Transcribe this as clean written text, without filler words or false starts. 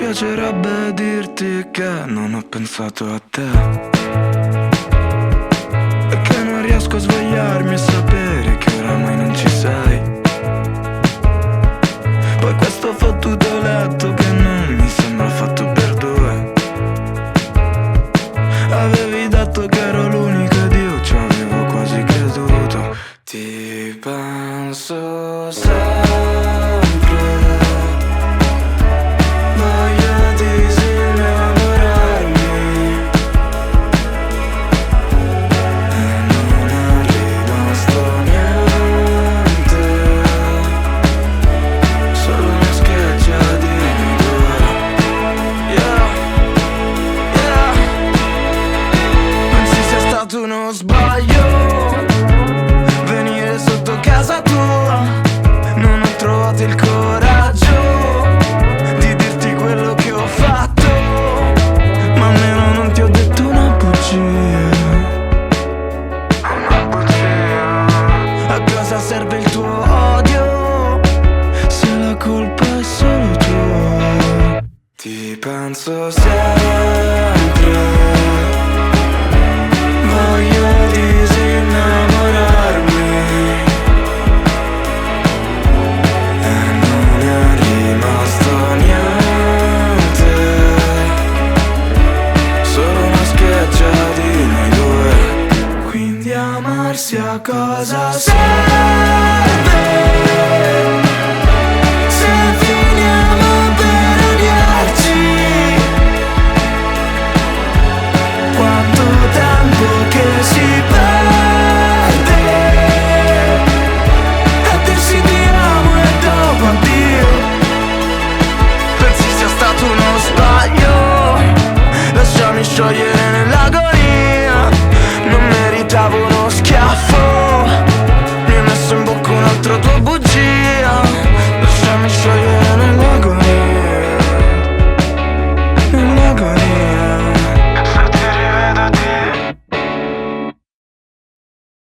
piacerebbe dirti che non ho pensato a te e che non riesco a svegliarmi e sapere che oramai non ci sei. Poi questo fottuto letto che non mi sembra fatto per due. Avevi detto che ero l'unico ed io ci avevo quasi creduto. Ti penso sempre, voglio disinnamorarmi e non è rimasto niente, solo una scheggia di noi due. Yeah, yeah. Pensi sia stato uno sbaglio venire sotto casa tua? Non ho trovato il coraggio di dirti quello che ho fatto, ma almeno non ti ho detto una bugia. Una bugia. A cosa serve il tuo odio se la colpa è solo tua? Ti penso sempre, voglio disinnamorarmi e non è rimasto niente, solo una scheggia di noi due. Quindi amarsi a cosa serve?